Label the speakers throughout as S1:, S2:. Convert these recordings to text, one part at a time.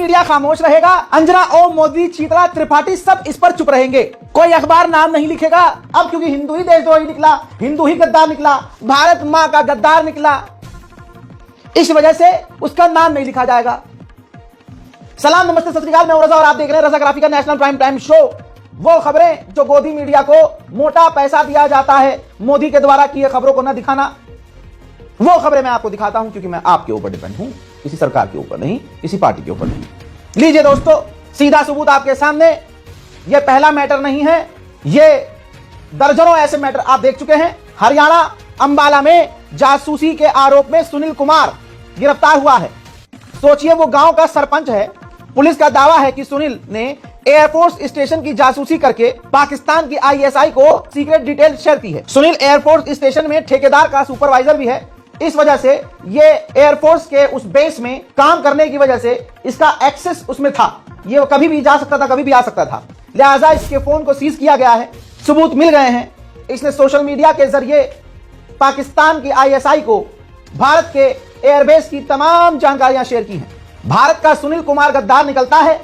S1: Media खामोश रहेगा। अंजना ओम, मोदी, चीतला, त्रिपाठी सब इस पर चुप रहेंगे। कोई अखबार नाम नहीं लिखेगा अब, क्योंकि हिंदू ही देशद्रोही निकला, हिंदू ही गद्दार निकला, भारत मां का गद्दार निकला, इस वजह से उसका नाम नहीं लिखा जाएगा। सलाम, नमस्ते, सत श्री अकाल, मैं रजा और आप देख रहे हैं रजाग्राफी का नेशनल प्राइम टाइम शो। वो खबरें जो गोदी मीडिया को मोटा पैसा दिया जाता है मोदी के द्वारा किए खबरों को न दिखाना, वो खबरें मैं आपको दिखाता हूं, क्योंकि मैं आपके ऊपर डिपेंड हूं, किसी सरकार के ऊपर नहीं, किसी पार्टी के ऊपर नहीं। लीजिए दोस्तों, सीधा सबूत आपके सामने। यह पहला मैटर नहीं है, ये दर्जनों ऐसे मैटर आप देख चुके हैं। हरियाणा अंबाला में जासूसी के आरोप में सुनील कुमार गिरफ्तार हुआ है। सोचिए, वो गांव का सरपंच है। पुलिस का दावा है कि सुनील ने एयरफोर्स स्टेशन की जासूसी करके पाकिस्तान की आईएसआई को सीक्रेट डिटेल शेयर की है। सुनील एयरफोर्स स्टेशन में ठेकेदार का सुपरवाइजर भी है। इस वजह से ये एयरफोर्स के उस बेस में काम करने की वजह से इसका एक्सेस उसमें था। ये कभी भी जा सकता था, कभी भी आ सकता था। लिहाजा इसके फोन को सीज किया गया है। सबूत मिल गए हैं। इसने सोशल मीडिया के जरिए पाकिस्तान की आईएसआई को भारत के एयरबेस की तमाम जानकारियां शेयर की हैं। भारत का सुनील कुमार गद्दार निकलता है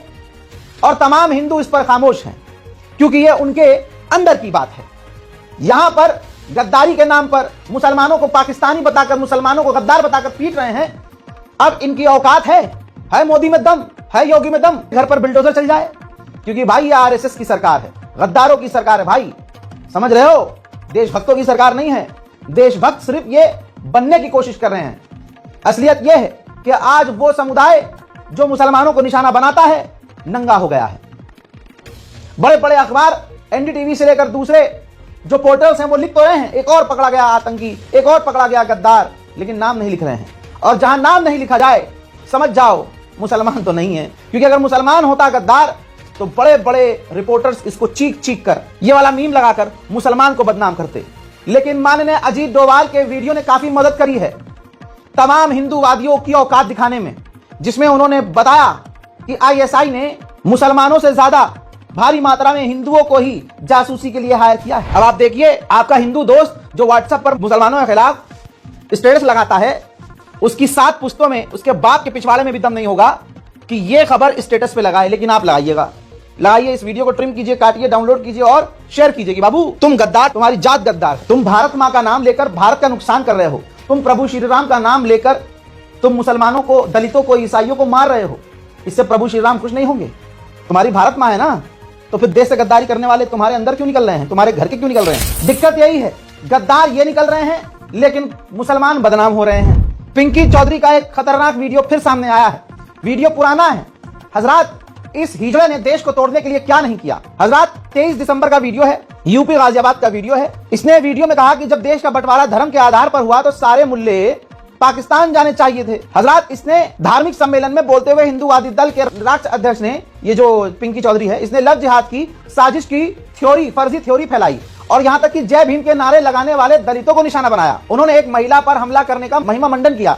S1: और तमाम हिंदू इस पर खामोश हैं, क्योंकि यह उनके अंदर की बात है। यहां पर गद्दारी के नाम पर मुसलमानों को पाकिस्तानी बताकर, मुसलमानों को गद्दार बताकर पीट रहे हैं। अब इनकी औकात है मोदी में दम, है योगी में दम, घर पर बिल्डोजर चल जाए, क्योंकि भाई ये आरएसएस की सरकार है, गद्दारों की सरकार है भाई, समझ रहे हो? देशभक्तों की सरकार नहीं है। देशभक्त सिर्फ ये बनने की कोशिश कर रहे हैं। असलियत यह है कि आज वो समुदाय जो मुसलमानों को निशाना बनाता है नंगा हो गया है। बड़े बड़े अखबार, एनडीटीवी से लेकर दूसरे जो पोर्टल्स हैं वो लिख तो रहे हैं, एक और पकड़ा गया आतंकी, एक और पकड़ा गया गद्दार, लेकिन नाम नहीं लिख रहे हैं। और जहां नाम नहीं लिखा जाए समझ जाओ मुसलमान तो नहीं है, क्योंकि अगर मुसलमान होता गद्दार तो बड़े बड़े रिपोर्टर्स इसको चीख चीख कर, ये वाला मीम लगाकर मुसलमान को बदनाम करते। लेकिन माननीय अजीत डोभाल के वीडियो ने काफी मदद करी है तमाम हिंदूवादियों की औकात दिखाने में, जिसमें उन्होंने बताया कि आईएसआई ने मुसलमानों से ज्यादा भारी मात्रा में हिंदुओं को ही जासूसी के लिए हायर किया है। अब आप देखिए, आपका हिंदू दोस्त जो व्हाट्सएप पर मुसलमानों के खिलाफ स्टेटस लगाता है, उसकी 7 पुश्तों में उसके बाप के पिछवाड़े में भी दम नहीं होगा कि यह खबर स्टेटस पे लगाए। लेकिन आप लगाइएगा, लगाइए, इस वीडियो को ट्रिम कीजिए, काटिए, डाउनलोड कीजिए और शेयर कीजिए कि बाबू तुम गद्दार, तुम्हारी जात गद्दार, तुम भारत मां का नाम लेकर भारत का नुकसान कर रहे हो, तुम प्रभु श्री राम का नाम लेकर तुम मुसलमानों को, दलितों को, ईसाइयों को मार रहे हो। इससे प्रभु श्री राम खुश नहीं होंगे। तुम्हारी भारत मां है ना, तो फिर देश से गद्दारी करने वाले तुम्हारे अंदर क्यों निकल रहे हैं, तुम्हारे घर के क्यों निकल रहे हैं? दिक्कत यही है, गद्दार ये निकल रहे हैं लेकिन मुसलमान बदनाम हो रहे हैं। पिंकी चौधरी का एक खतरनाक वीडियो फिर सामने आया है। वीडियो पुराना है। हजरात, इस हिजड़े ने देश को तोड़ने के लिए क्या नहीं किया। हजरात, 23 दिसंबर का वीडियो है, यूपी गाजियाबाद का वीडियो है। इसने वीडियो में कहा कि जब देश का बंटवारा धर्म के आधार पर हुआ तो सारे मुल्ले पाकिस्तान जाने चाहिए थे। हजरात, इसने धार्मिक सम्मेलन में बोलते हुए हिंदूवादी दल के राष्ट्र अध्यक्ष ने, ये जो पिंकी चौधरी है, इसने लव जिहाद की साजिश की थ्योरी, फर्जी थ्योरी फैलाई और यहां तक कि जय भीम के नारे लगाने वाले दलितों को निशाना बनाया। उन्होंने एक महिला पर हमला करने का महिमा मंडन किया,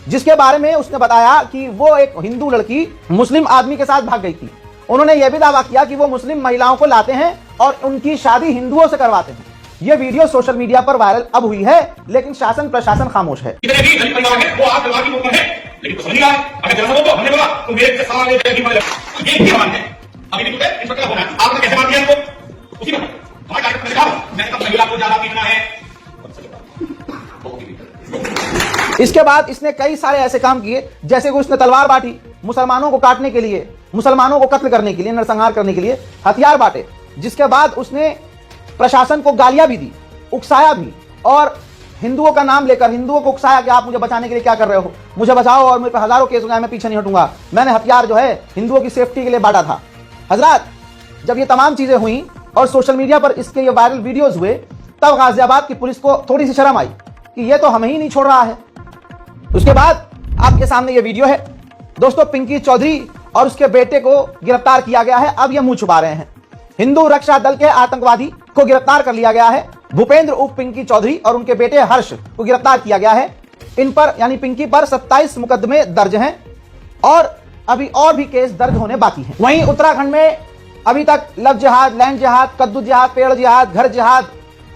S1: जिसके बारे में उसने बताया कि वो एक हिंदू लड़की मुस्लिम आदमी के साथ भाग गई थी। उन्होंने यह भी दावा किया कि वो मुस्लिम महिलाओं को लाते हैं और उनकी शादी हिंदुओं से करवाते हैं। यह वीडियो सोशल मीडिया पर वायरल अब हुई है, लेकिन शासन प्रशासन खामोश है। इसके बाद इसने कई सारे ऐसे काम किए, जैसे कि उसने तलवार बांटी, मुसलमानों को काटने के लिए, मुसलमानों को कत्ल करने के लिए, नरसंहार करने के लिए हथियार बांटे। जिसके बाद उसने प्रशासन को गालियां भी दी, उकसाया भी, और हिंदुओं का नाम लेकर हिंदुओं को उकसाया कि आप मुझे बचाने के लिए क्या कर रहे हो, मुझे बचाओ और मुझे पे हजारों केस हो जाए, मैं पीछे नहीं हटूंगा, मैंने हथियार जो है हिंदुओं की सेफ्टी के लिए बांटा था। हजरात, जब ये तमाम चीजें हुई और सोशल मीडिया पर इसके ये वायरल वीडियोस हुए, तब गाजियाबाद की पुलिस को थोड़ी सी शर्म आई कि ये तो हमें ही नहीं छोड़ रहा है। उसके बाद आपके सामने ये वीडियो है। दोस्तों, पिंकी चौधरी और उसके बेटे को गिरफ्तार किया गया है। अब ये मुंह छुपा रहे हैं। हिंदू रक्षा दल के आतंकवादी को गिरफ्तार कर लिया गया है। भूपेंद्र उर्फ पिंकी चौधरी और उनके बेटे हर्ष को गिरफ्तार किया गया है। इन पर यानी पिंकी पर 27 मुकदमे दर्ज हैं और अभी और भी केस दर्ज होने बाकी हैं। वहीं उत्तराखंड में अभी तक लव जिहाद, लैंड जिहाद, कद्दू जिहाद, पेड़ जिहाद, घर जिहाद,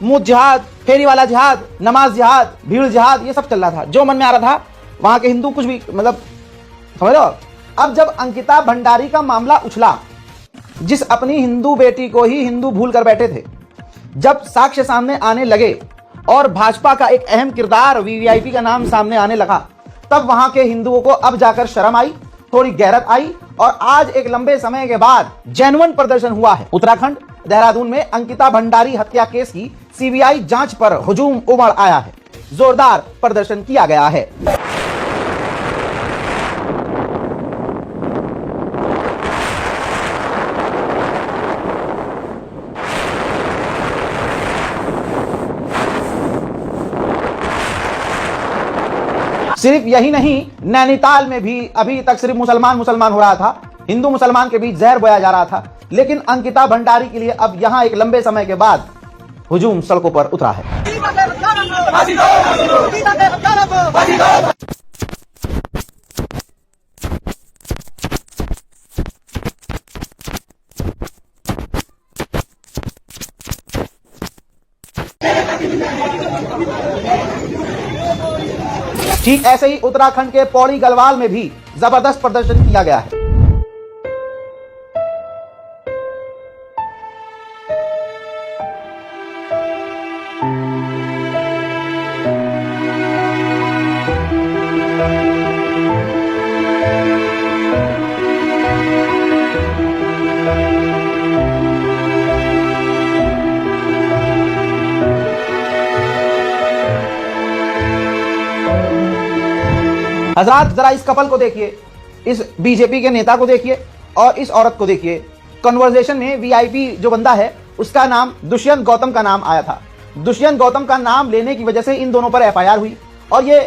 S1: मुंह जिहाद, फेरी वाला जिहाद, नमाज जिहाद, भीड़ जिहाद, ये सब चल रहा था। जो मन में आ रहा था वहां के हिंदू कुछ भी, मतलब समझ लो, अब जब अंकिता भंडारी का मामला उछला, जिस अपनी हिंदू बेटी को ही हिंदू भूल कर बैठे थे, जब साक्ष्य सामने आने लगे और भाजपा का एक अहम किरदार वीवीआईपी का नाम सामने आने लगा, तब वहां के हिंदुओं को अब जाकर शर्म आई, थोड़ी गैरत आई और आज एक लंबे समय के बाद जेन्युइन प्रदर्शन हुआ है। उत्तराखंड देहरादून में अंकिता भंडारी हत्या केस की सीबीआई जांच पर हुजूम उमड़ आया है। जोरदार प्रदर्शन किया गया है। सिर्फ यही नहीं, नैनीताल में भी अभी तक सिर्फ मुसलमान हो रहा था, हिंदू मुसलमान के बीच जहर बोया जा रहा था, लेकिन अंकिता भंडारी के लिए अब यहां एक लंबे समय के बाद हुजूम सड़कों पर उतरा है। ठीक ऐसे ही उत्तराखंड के पौड़ी गढ़वाल में भी जबरदस्त प्रदर्शन किया गया है। हजरात, जरा इस कपल को देखिए, इस बीजेपी के नेता को देखिए और इस औरत को देखिए। कन्वर्सेशन में वीआईपी जो बंदा है उसका नाम दुष्यंत गौतम का नाम आया था। दुष्यंत गौतम का नाम लेने की वजह से इन दोनों पर एफआईआर हुई और ये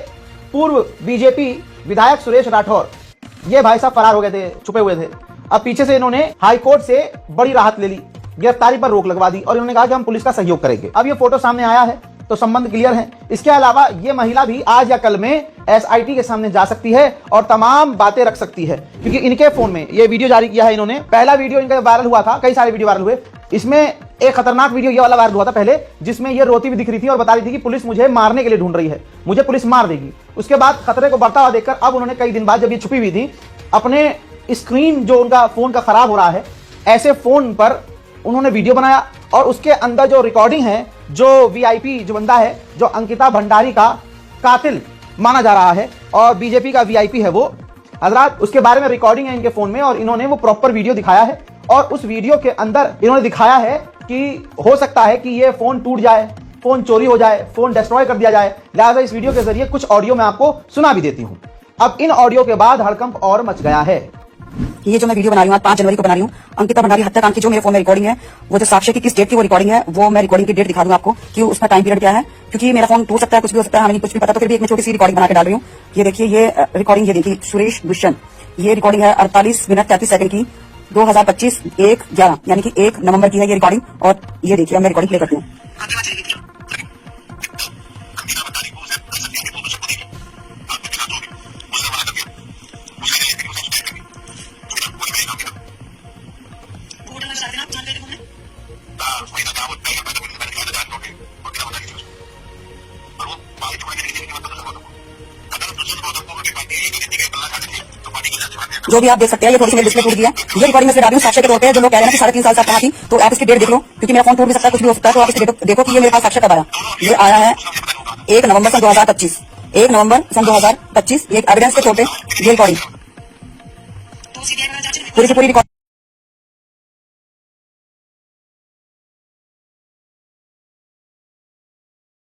S1: पूर्व बीजेपी विधायक सुरेश राठौर, ये भाई साहब फरार हो गए थे, छुपे हुए थे। अब पीछे से इन्होंने हाईकोर्ट से बड़ी राहत ले ली, गिरफ्तारी पर रोक लगवा दी और इन्होंने कहा कि हम पुलिस का सहयोग करेंगे। अब ये फोटो सामने आया है तो संबंध क्लियर है। इसके अलावा ये महिला भी आज या कल में एसआईटी के सामने जा सकती है और तमाम बातें रख सकती है, क्योंकि इनके फोन में ये वीडियो जारी किया है इन्होंने। पहला वीडियो इनका वायरल हुआ था, कई सारे वीडियो वायरल हुए, इसमें एक खतरनाक वीडियो ये वाला वायरल हुआ था पहले, जिसमें ये रोती हुई दिख रही थी और बता रही थी कि पुलिस मुझे मारने के लिए ढूंढ रही है, मुझे पुलिस मार देगी। उसके बाद खतरे को बढ़ता हुआ देखकर अब उन्होंने कई दिन बाद, जब ये छुपी हुई थी, अपने स्क्रीन जो उनका फोन का खराब हो रहा है, ऐसे फोन पर उन्होंने वीडियो बनाया और उसके अंदर जो रिकॉर्डिंग है, जो वीआईपी जो बंदा है, जो अंकिता भंडारी का कातिल माना जा रहा है और बीजेपी का वीआईपी है वो, हजरात, उसके बारे में रिकॉर्डिंग है इनके फोन में और इन्होंने वो प्रॉपर वीडियो दिखाया है और उस वीडियो के अंदर इन्होंने दिखाया है कि हो सकता है कि ये फोन टूट जाए, फोन चोरी हो जाए, फोन डिस्ट्रॉय कर दिया जाए। लिहाजा इस वीडियो के जरिए कुछ ऑडियो मैं आपको सुना भी देती हूं। अब इन ऑडियो के बाद हड़कंप और मच गया है।
S2: ये जो मैं वीडियो बना रही हूँ 5 जनवरी को बना रही हूँ, अंकिता भंडारी हत्याकांड की जो मेरे फोन में रिकॉर्डिंग है, वो जो साक्ष्य की किस डेट की वो रिकॉर्डिंग है, वो मैं रिकॉर्डिंग की डेट दिखा दूंगा आपको कि उसका टाइम पीरियड क्या है, क्योंकि मेरा फोन टूट सकता है, कुछ भी हो सकता है, हमें कुछ भी पता, तो फिर भी एक मैं छोटी सी रिकॉर्डिंग बना के डाल रही हूँ। ये देखिए, ये रिकॉर्डिंग, ये देखिए सुरेश दुष्यंत, ये रिकॉर्डिंग है 48 मिनट 33 सेकंड की, 2025 1/11 यानी कि 1 नवंबर की है ये रिकॉर्डिंग। और ये देखिए, मैं रिकॉर्डिंग प्ले करती हूँ। जो भी आप देख सकते हैं, ये थोड़ी सी मेरी डिस्प्ले टूट गई है। ये रिकॉर्डिंग में डाल दूं साक्ष्य के तौर पे, जो लोग कह रहे हैं कि 3.5 साल से आप कहाँ थी, तो आप इसकी डेट देख लो, क्योंकि मेरा फोन टूट भी सकता है, कुछ भी हो सकता है, तो आप इसकी डेट देखो कि ये मेरे पास साक्ष्य कब आया। ये आया है 1 नवंबर सन 2025, 1 नवंबर सन 2025, एक एविडेंस के तौर पे ये रिकॉर्डिंग पूरी की पूरी रिकॉर्डिंग